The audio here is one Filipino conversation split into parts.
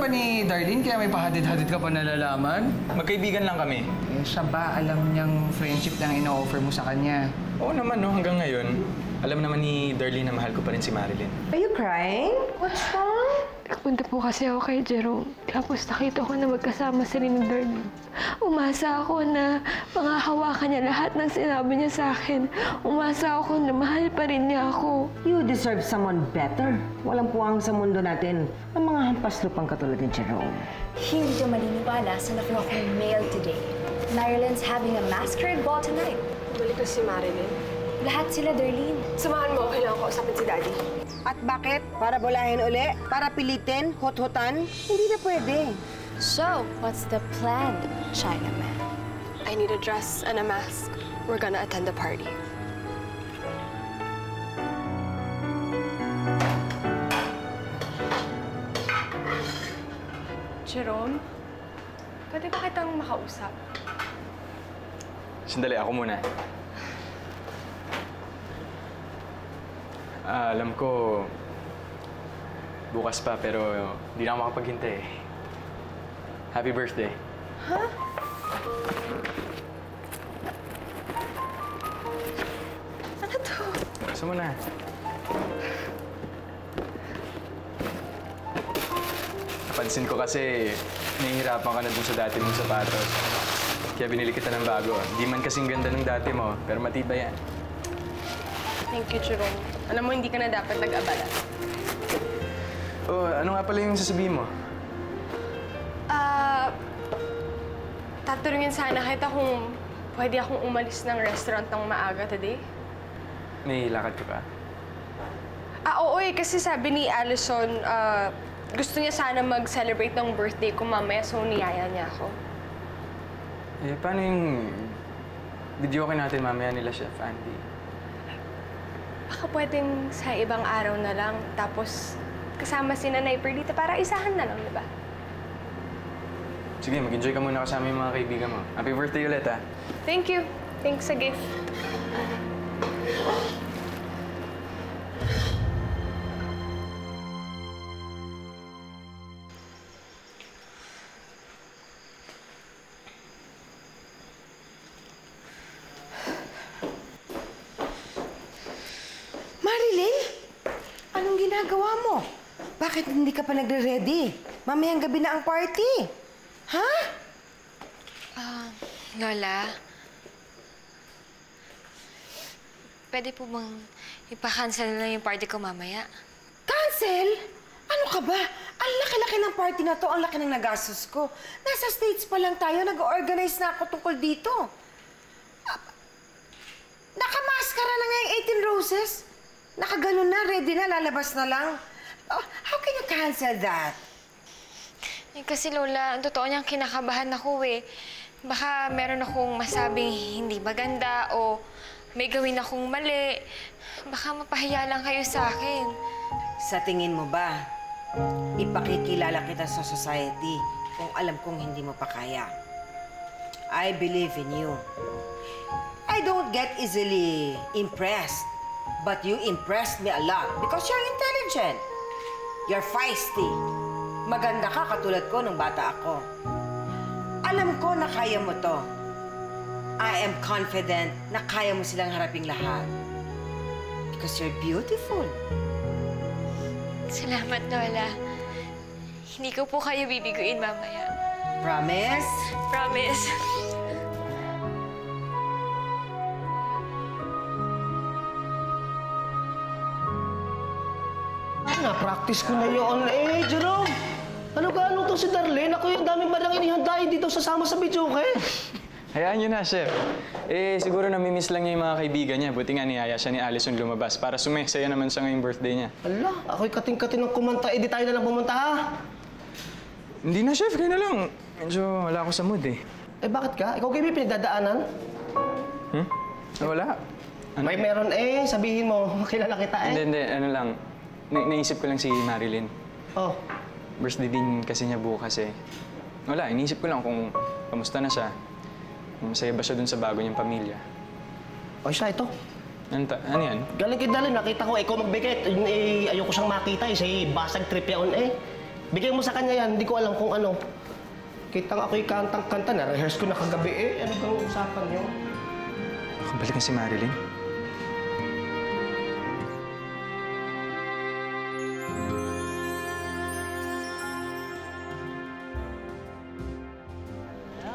ba ni Darlene kaya may pahatid-hatid ka pa nalalaman? Magkaibigan lang kami. Eh, siya ba alam niyang friendship lang ino-offer mo sa kanya? Oo naman, no? Hanggang ngayon, alam naman ni Darlene na mahal ko pa rin si Marilyn. Are you crying? What's wrong? Nagpunta po kasi ako kay Jerome. Tapos nakita ko na magkasama sila ni Darlene. Umasa ako na pangahawakan niya lahat ng sinabi niya sa akin. Umasa ako na mahal pa rin niya ako. You deserve someone better. Walang puwang sa mundo natin ang mga hampas lupang katulad ni Jerome. Hindi ka maniniwala sa nakuha kong mail today. Marilyn's having a masquerade ball tonight. Balik ko si Marilyn. Lahat sila, Darlene. Samahan mo, kailangan ko usapin si Daddy. At bakit? Para bulahin uli? Para pilitin? Hot-hotan? Hindi na pwede. So, what's the plan, Chinaman? I need a dress and a mask. We're gonna attend the party. Jerome, pwede ba kitang makausap? Sandali, ako muna. Alam ko, bukas pa, pero hindi na ako makapaghintay. Happy birthday. Huh? Ano to? Gusto mo na. Napansin ko kasi nahihirapan ka na dun sa dati mong sapatos. Kaya binili kita ng bago. Di man kasing ganda ng dati mo, pero matibay yan. Thank you, Jerome. Alam mo, hindi ka na dapat nag-abala. Oh, ano nga pala yung sasabihin mo? Tatanungin sana kita kung pwede akong umalis ng restaurant ng maaga today. May lakad ka pa? Oo eh, kasi sabi ni Allison, gusto niya sana mag-celebrate ng birthday ko mamaya, so niyaya niya ako. Eh, paano yung videoke natin mamaya nila Chef Andy? Baka pwedeng sa ibang araw na lang, tapos kasama si Nanay Perlita para isahan na lang, di ba? Sige, mag-enjoy ka muna kasama yung mga kaibigan mo. Happy birthday ulit, ha? Thank you. Thanks sa gift. Marilyn? Anong ginagawa mo? Bakit hindi ka pa nagre-ready? Mamayang gabi na ang party. Ha? Lola, pwede po bang ipa-cancel na lang yung party ko mamaya? Cancel? Ano ka ba? Ang laki-laki ng party na to, ang laki ng nagastos ko. Nasa States pa lang tayo, nag-organize na ako tungkol dito. Nakamaskara na nga yung 18 Roses. Nakaganon na, ready na, lalabas na lang. Oh, how can you cancel that? Eh, kasi Lola, ang totoo niyang kinakabahan ako eh. Baka meron akong masabing hindi maganda o may gawin akong mali. Baka mapahiya lang kayo sa akin. Sa tingin mo ba, ipakikilala kita sa society kung alam kong hindi mo pa kaya? I believe in you. I don't get easily impressed, but you impressed me a lot because you're intelligent. You're feisty. Maganda ka katulad ko nung bata ako. Alam ko na kaya mo to. I am confident na kaya mo silang haraping lahat. Because you're beautiful. Salamat, Lola. Hindi ko po kayo bibiguin mamaya. Promise? Promise. Na-practice ko na yun. Eh, Jerome! Ano gaano to si Darlene? Ako yung daming balang inihandain dito sasama sa videoke. Hayaan niyo na, Chef. Eh, siguro namimiss lang niya yung mga kaibigan niya. Buti nga niyaya siya ni Allison lumabas para sumeksaya naman siya ngayong birthday niya. Ala, ako'y kating-kating ng kumanta. Eh, di tayo na lang pumunta, ha? Hindi na, Chef. Kaya na lang. Medyo wala ako sa mood, eh. Eh, bakit ka? Ikaw kayo may pinagdadaanan? Wala. Ano? May meron eh. Sabihin mo, kilala kita eh. Hindi. Ano lang. Naisip ko lang si Marilyn. Oh. Birthday din kasi niya bukas eh. Wala, iniisip ko lang kung kamusta na siya. Kung masaya ba siya dun sa bago niyang pamilya. O siya, ito. Ano yan? Galing kay Darlene, nakita ko ikaw magbigay. Ayoko siyang makita eh. Say, basag trip yan eh. Bigyan mo sa kanya yan, hindi ko alam kung ano. Kitang ako'y kantang-kanta, na-rehearse ko na kagabi eh. Ano bang usapan niyo? Nakabalik na si Marilyn.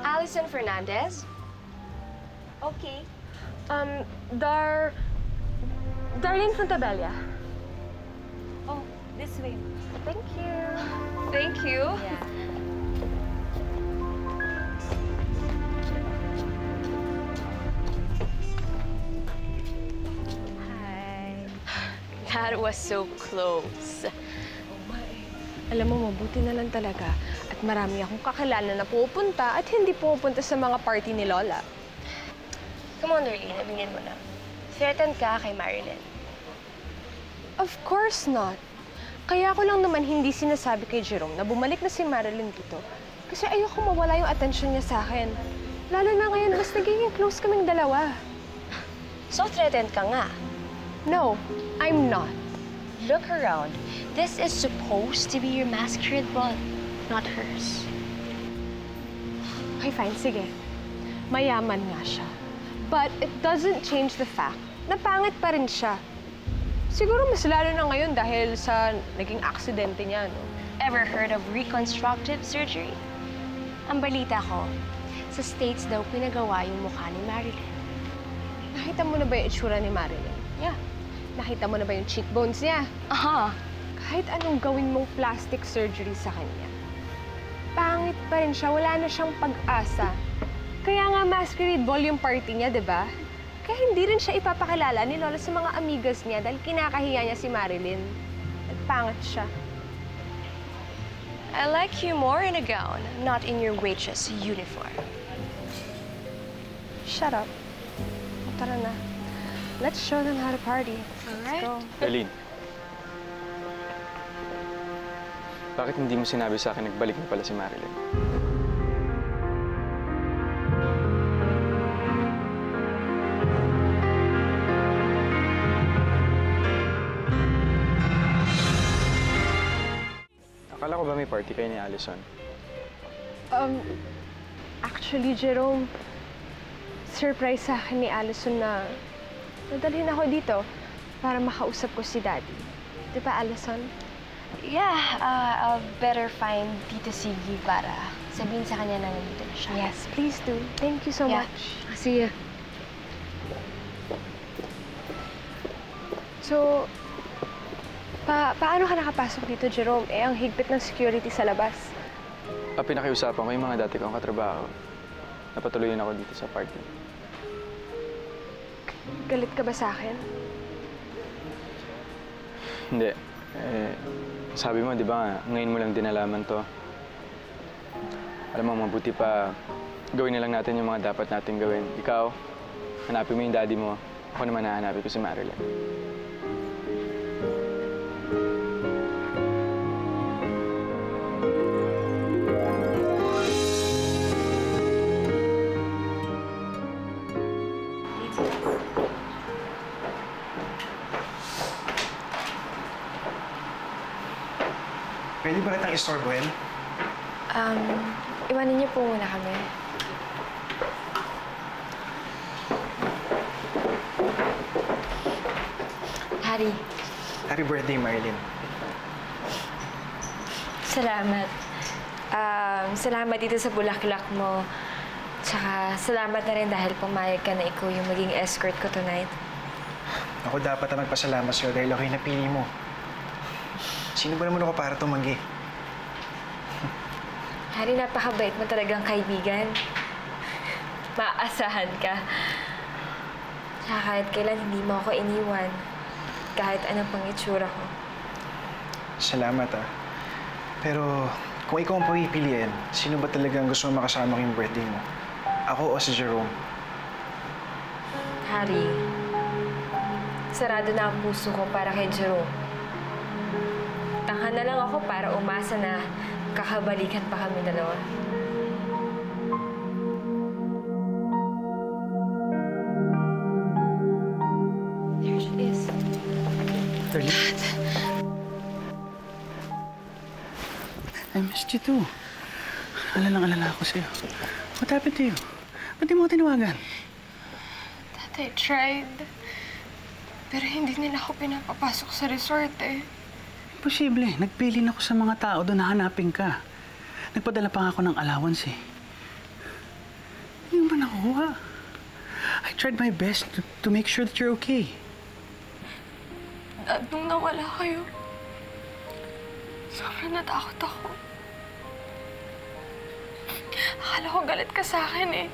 Alison Fernandez? Okay. Darlene Fontabella. Oh, this way. Thank you. Thank you. Yeah. Hi. That was so close. Alam mo, mabuti na lang talaga. At marami akong kakilala na pupunta at hindi pupunta sa mga party ni Lola. Come on, Darlene. Aminin mo na. Threatened ka kay Marilyn. Of course not. Kaya ko lang naman hindi sinasabi kay Jerome na bumalik na si Marilyn dito. Kasi ayoko mawala yung attention niya sa akin. Lalo na ngayon, mas nagiging close kaming dalawa. So, threatened ka nga. No, I'm not. Look around. This is supposed to be your masquerade ball, not hers. Okay, fine. Sige. Mayaman nga siya. But it doesn't change the fact na pangit pa rin siya. Siguro mas lalo na ngayon dahil sa naging aksidente niya, no? Ever heard of reconstructive surgery? Ang balita ko, sa States daw pinagawa yung mukha ni Marilyn. Nakita mo na ba yung itsura ni Marilyn? Yeah. Nakita mo na ba yung cheekbones niya? Aha. Kahit anong gawin mong plastic surgery sa kanya, pangit pa rin siya. Wala na siyang pag-asa. Kaya nga masquerade ball yung party niya, di ba? Kaya hindi rin siya ipapakilala ni Lola sa mga amigas niya dahil kinakahiya niya si Marilyn. At pangit siya. I like you more in a gown, not in your waitress uniform. Shut up. Tara na. Let's show them how to party. Alright. Let's go. Darlene. Bakit hindi mo sinabi sa akin nagbalik na pala si Marilyn? Akala ko ba may party kayo ni Allison? Actually, Jerome, surprise sa akin ni Allison na nadalhin ako dito para makausap ko si Daddy. Di ba, Allison? Yeah, I'll better find Tito Siggy para sabihin sa kanya na nandito na siya. Yes, please do. Thank you so Yeah. much. See ya. So, paano ka nakapasok dito, Jerome? Eh, ang higpit ng security sa labas. Pinakiusapan ko yung mga dati kong katrabaho. Napatuloy ako dito sa party. Galit ka ba sa akin? Hindi. Sabi mo, di ba, ngayon mo lang din nalaman to. Alam mo, mabuti pa gawin na lang natin yung mga dapat natin gawin. Ikaw, hanapin mo yung daddy mo. Ako naman hahanapin ko si Marilyn. Pwede ba kitang istorbohin? Iwanan niyo po muna kami. Harry, Happy birthday, Marilyn. Salamat. Salamat dito sa bulaklak mo. Tsaka salamat na rin dahil pumayag ka na ikaw yung maging escort ko tonight. Ako dapat na magpasalamat sa'yo dahil ako yung napili mo. Sino ba naman ako para tumanggi? Harry, napakabait mo talagang kaibigan. Maaasahan ka. Tsaka kahit kailan hindi mo ako iniwan. Kahit anong pang itsura ko. Salamat, ah. Pero kung ikaw ang pagpipiliin, sino ba talagang gusto mo makasama ko yung birthday mo? Ako o si Jerome? Harry, sarado na ang puso ko para kay Jerome. Tangka na lang ako para umasa na kakabalikan pa kami dalawa. There she is. Darlene? missed you too. Alala ako sa'yo. What happened to you? Ba't di mo ako tinawagan? Dad, I tried. Pero hindi nila ako pinapapasok sa resort eh. Imposible. Nagpilin ako sa mga tao doon na hanapin ka. Nagpadala pa nga ako ng allowance eh. Hindi mo ba nakuha? I tried my best to make sure that you're okay. Dad, nung nawala kayo, sobrang natakot ako. Akala ko galit ka sa akin eh.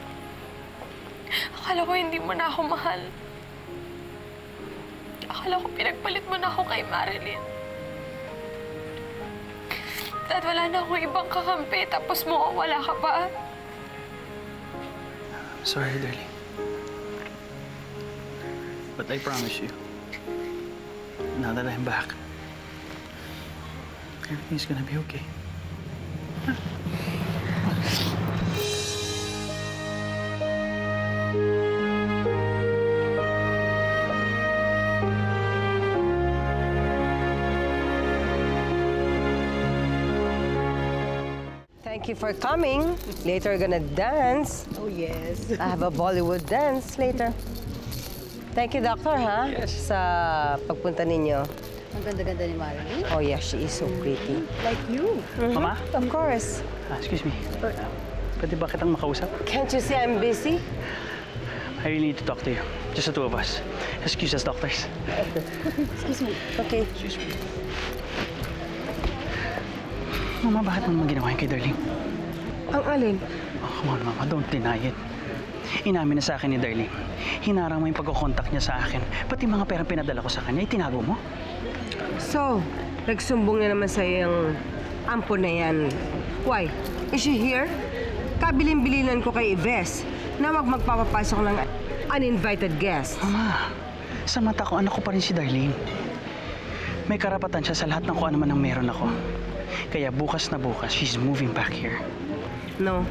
Akala ko hindi mo na ako mahal. Akala ko pinagpalit mo na ako kay Marilyn. Dad, wala na akong ibang kakampi, tapos wala ka pa. Sorry, darling. But I promise you, now that I'm back, everything's gonna be okay. Thank you for coming. Later, we're gonna dance. Oh, yes. I have a Bollywood dance later. Thank you, Doctor, ha? Yes. Sa pagpunta ninyo. Ang ganda-ganda ni Marilyn. Oh, yeah, she is so pretty. Like you. Mama? Of course. Excuse me. Pwede ba kitang makausap? Can't you see I'm busy? I really need to talk to you. Just the two of us. Excuse us, doctors. Excuse me. Okay. Excuse me. Mama, bakit mo naman ginawa yun kay Darlene? Ang alin? Oh, come on, Mama. Don't deny it. Inamin na sa akin ni Darlene. Hinarang mo yung pagkukontak niya sa akin. Pati mga perang pinadala ko sa kanya, itinago mo. So, nagsumbong na naman sa'yo yung ampon na yan. Why? Is she here? Kabilin-bilinan ko kay Ives na wag magpapapasok ng uninvited guest. Mama, sa mata ko, anak ko pa rin si Darlene. May karapatan siya sa lahat ng kung ano man ang meron ako. Kaya bukas na bukas, she's moving back here. No.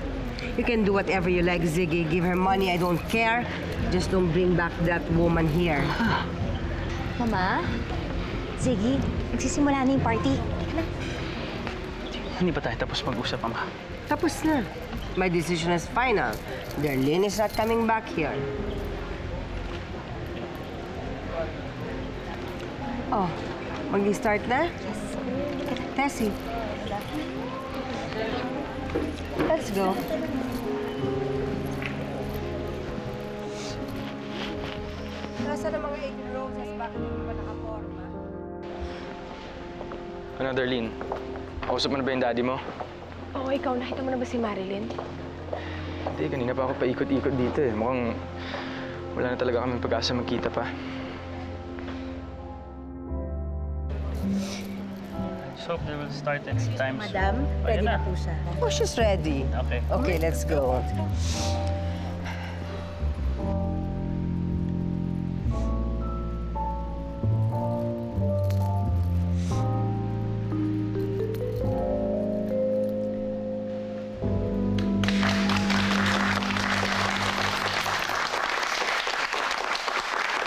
You can do whatever you like, Ziggy. Give her money, I don't care. Just don't bring back that woman here. Mama? Ziggy, nagsisimula na yung party. Hindi ba tayo tapos mag-usap, Mama? Tapos na. My decision is final. Darlene is not coming back here. Oh, mag-start na? Yes. Tessie. Let's go. Nasa na mga 8 roses? Bakit hindi pa nakaporma? Ano, Darlene? Kausap mo na ba yung daddy mo? Oo, ikaw. Nakita mo na ba si Marilyn? Hindi, kanina pa ako paikot-ikot dito eh. Mukhang wala na talaga kami pag-asa magkita pa. So, they will start at time. Madam, ready na po siya. Oh, she's ready. Okay. Okay, let's go.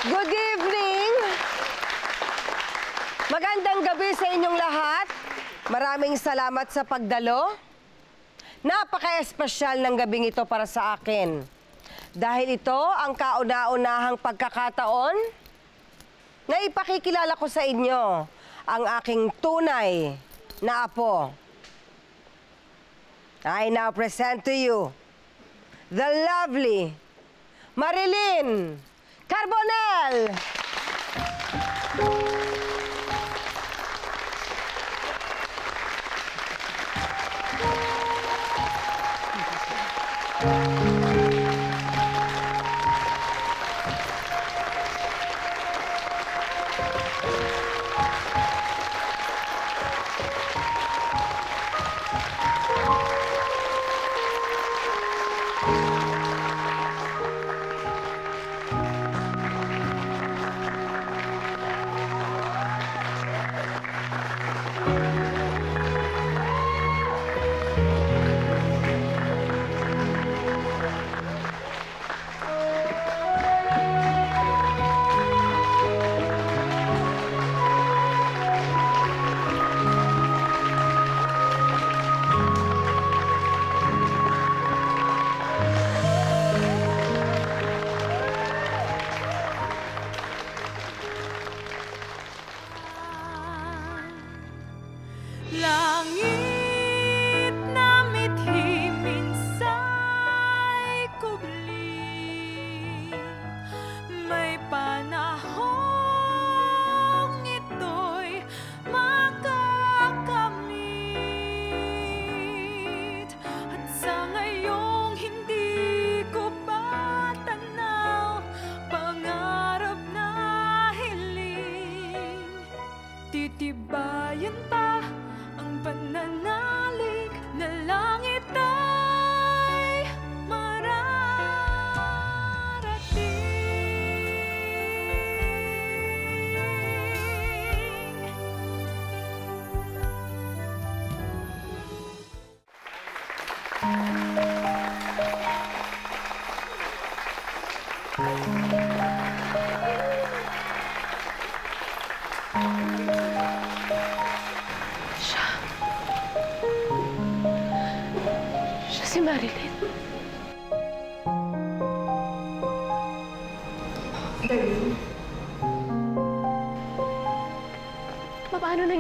Good evening! Magandang gabi sa inyong lahat. Maraming salamat sa pagdalo. Napaka-espesyal ng gabing ito para sa akin. Dahil ito ang kauna-unahang pagkakataon na ipakikilala ko sa inyo ang aking tunay na apo. I now present to you the lovely Marilyn Carbonell!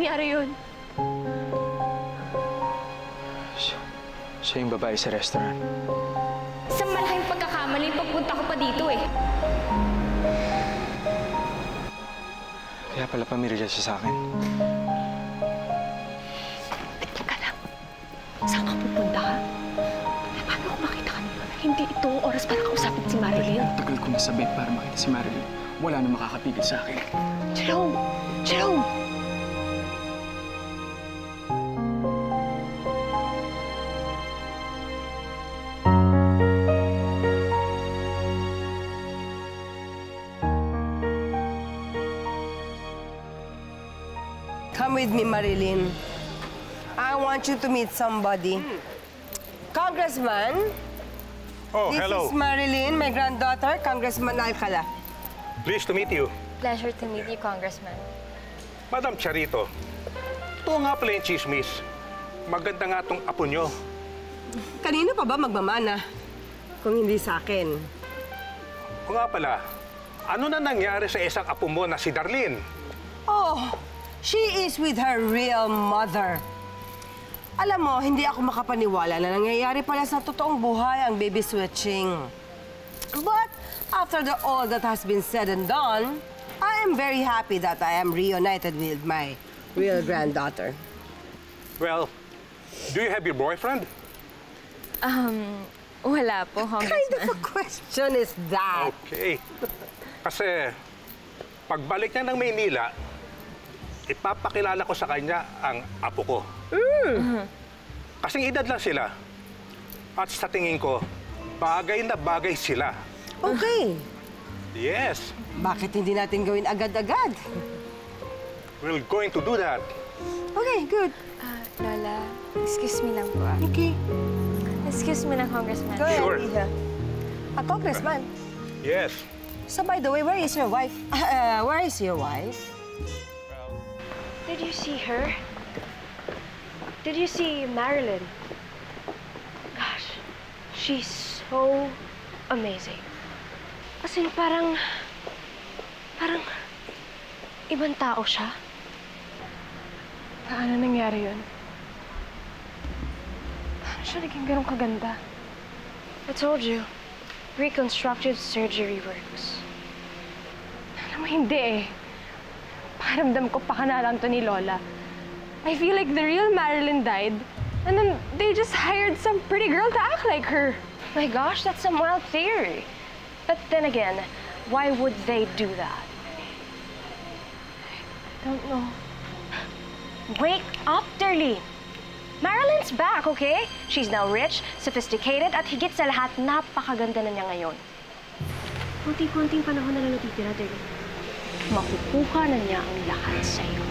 nangyari yun? Siya yung babae sa restaurant. Sa malaking pagkakamali, pagpunta ko pa dito eh. Kaya pala pamirilya siya sa akin. Teka lang. Saan ka pupunta ka? Paano ko makita kanina? Hindi itong oras para kausapin si Marilyn. Ang tagal ko nasabit para makita si Marilyn. Wala na makakapigil sa akin. Jerome! Jerome! Come with me, Marilyn. I want you to meet somebody. Congressman, Oh, this hello. is Marilyn, my granddaughter, Congressman Alcala. Pleased to meet you. Pleasure to meet you, Congressman. Madam Charito, ito nga pala yung chismis. Maganda nga tong apo nyo. Kanino pa ba magmamana kung hindi sa akin? O nga pala, ano na nangyari sa isang apo mo na si Darlene? Oh, she is with her real mother. Alam mo, hindi ako makapaniwala na nangyayari pala sa totoong buhay ang baby switching. But after all that has been said and done, I am very happy that I am reunited with my real granddaughter. Well, do you have your boyfriend? Wala po, What kind of a question is that? Okay. Kasi pagbalik niya ng Maynila, ipapakilala ko sa kanya ang apo ko. Kasing edad lang sila. At sa tingin ko, bagay na bagay sila. Okay. Yes, Bakit hindi natin gawin agad-agad? we're going to do that. Okay, good. Lola, excuse me lang po. Okay. Excuse me lang, Congressman. Go ahead, Sure. Lisa. Congressman. Yes. So, by the way, where is your wife? Where is your wife? Did you see her? Did you see Marilyn? Gosh, she's so amazing. As in, parang ibang tao siya. Paano nangyari yun? Paano siya naging ganun kaganda? I told you, reconstructive surgery works. Alam mo, hindi eh. Pakiramdam ko pakanalan to ni Lola. I feel like the real Marilyn died, and then they just hired some pretty girl to act like her. My gosh, that's some wild theory. But then again, why would they do that? I don't know. Wake up, Darlene! Marilyn's back, okay? She's now rich, sophisticated, at higit sa lahat, napakaganda na niya ngayon. Kunti-kunting panahon na lang natitira, Darlene. Makukuha na niya ang lahat sa'yo.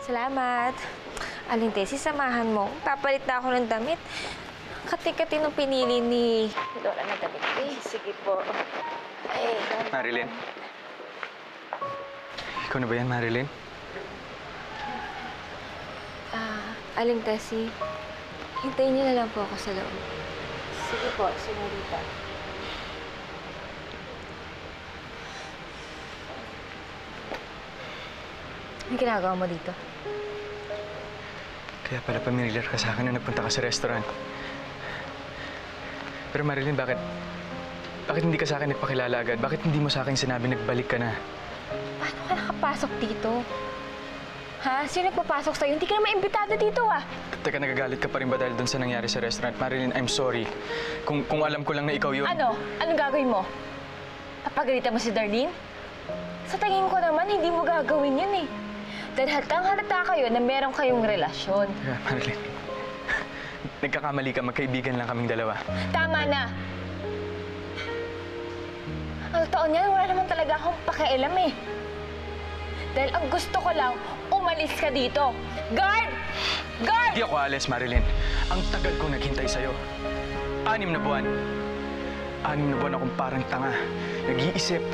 Salamat. Aling Tessie, samahan mo. Papalit na ako ng damit. Kati-kati nung pinili ni Lola na damit. Sige po. Ay, Marilyn? Ikaw na ba yan, Marilyn? Aling Tessie, hintayin niyo na lang po ako sa loob. Sige po, Senorita. Anong ginagawa mo dito? Kaya pala pamilyar ka sa akin na nagpunta ka sa restaurant. Pero Marilyn, bakit hindi ka sa akin nagpakilala agad? Bakit hindi mo sa akin sinabi nagbalik ka na? Paano ka nakapasok dito? Ha? Sino nagpapasok sa'yo? Hindi ka na maimbitado dito, ah! Teka, nagagalit ka pa rin ba dahil doon sa nangyari sa restaurant? Marilyn, I'm sorry. Kung alam ko lang na ikaw yun... Ano? Anong gagawin mo? Papagalitan mo si Darlene? Sa tingin ko naman, hindi mo gagawin yun eh. Dahil halata kayo na meron kayong relasyon. Teka, Marilyn. Nagkakamali ka, magkaibigan lang kaming dalawa. Tama na! Ang totoo niyan, wala naman talaga akong pakialam eh. Dahil ang gusto ko lang, umalis ka dito. Guard! Guard! Hindi ako alis, Marilyn. Ang tagal kong naghintay sa'yo. 6 na buwan. 6 na buwan akong parang tanga. Nag-iisip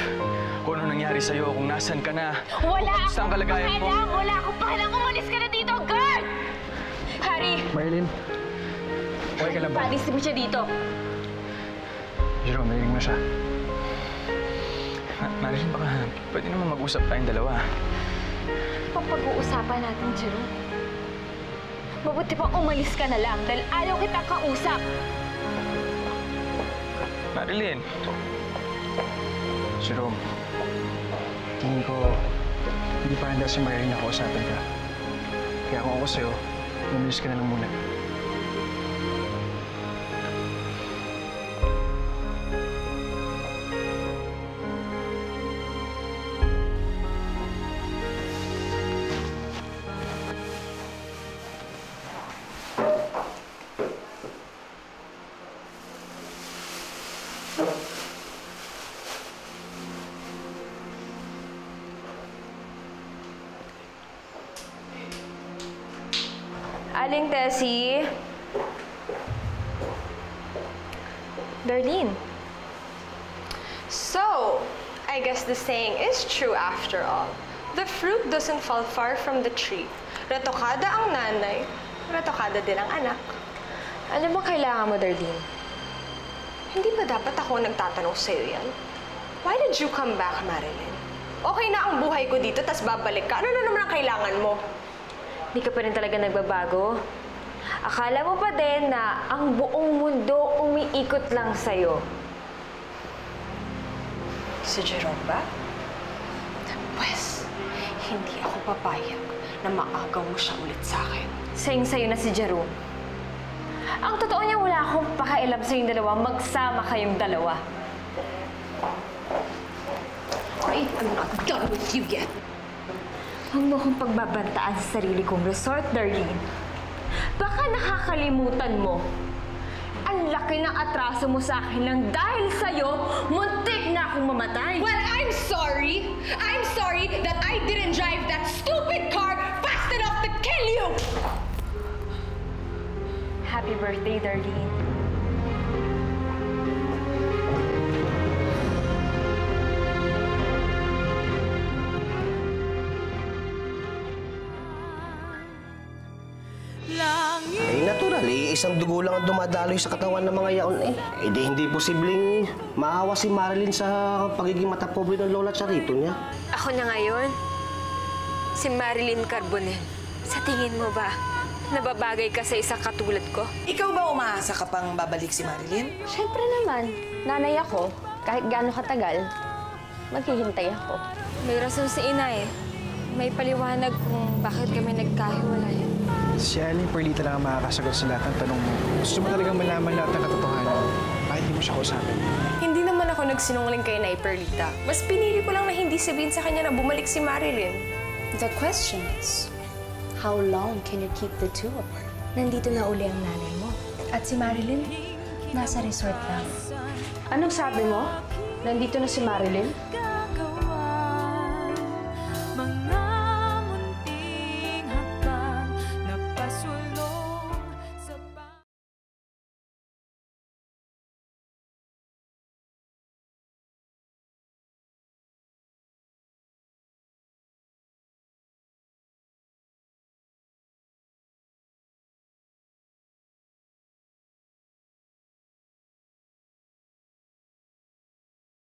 kung ano nangyari sa'yo, kung nasan ka na. Wala akong kalagayan mo. pakialam! Wala akong pakialam! Umalis ka na dito! Guard! Harry! Marilyn, okay ka lang ba? Palisin mo siya dito. Jerome, narinig mo siya. Marilyn, baka pwede naman mag-usap tayong dalawa. Pag-uusapan natin, Jerome. Mabuti pang umalis ka na lang dahil ayaw kita kausap. Marilyn! Jerome, tingin ko hindi pa handa si Marilyn na kausapin ka. Kaya kung ako sa'yo, umalis ka na lang muna. Aling Tessie. Darlene. So, I guess the saying is true after all. The fruit doesn't fall far from the tree. Ratokada ang nanay, ratokada din ang anak. Ano ba kailangan mo, Darlene? Hindi ba dapat ako nagtatanong sa'yo yan? Why did you come back, Marilyn? Okay na ang buhay ko dito, tas babalik ka. Ano na naman ang kailangan mo? Hindi ka pa rin talaga nagbabago. Akala mo pa din na ang buong mundo umiikot lang sa'yo. Si Jerome ba? Pwes, hindi ako papayag na maagaw mo siya ulit sa akin. Sayang-sayo na si Jerome. Ang totoo niya, wala akong pakialam sa yung dalawa. Magsama kayong dalawa. I am not done with you yet. Huwag mo akong pagbabantaan sa sarili kong resort, Darlene. Baka nakakalimutan mo. Ang laki ng atraso mo sa akin nang dahil sa'yo, muntik na akong mamatay. Well, I'm sorry. I'm sorry that I didn't drive that stupid car fast enough to kill you! Happy birthday, Darlene. Eh, natural eh. Isang dugo lang ang dumadaloy sa katawan ng mga yaon eh. Eh, di hindi posibleng maawa si Marilyn sa pagiging matapobre ng lola Charito niya. Ako na ngayon, si Marilyn Carbonell. Sa tingin mo ba, nababagay ka sa isang katulad ko? Ikaw ba umaasa ka pang babalik si Marilyn? Siyempre naman. Nanay ako. Kahit gaano katagal, maghihintay ako. May rason si ina eh. May paliwanag kung bakit kami nagkahiwalay. Si Aling Perlita lang ang makakasagot sa lahat ng tanong mo. Gusto mo talagang malaman lahat ng katotohanan. Bakit hindi mo siya kausapin? Hindi naman ako nagsinungaling kay Nay Perlita. Mas pinili ko lang na hindi sabihin sa kanya na bumalik si Marilyn. The question is, how long can you keep the two apart? Nandito na uli ang nanay mo. At si Marilyn, nasa resort lang. Anong sabi mo? Nandito na si Marilyn?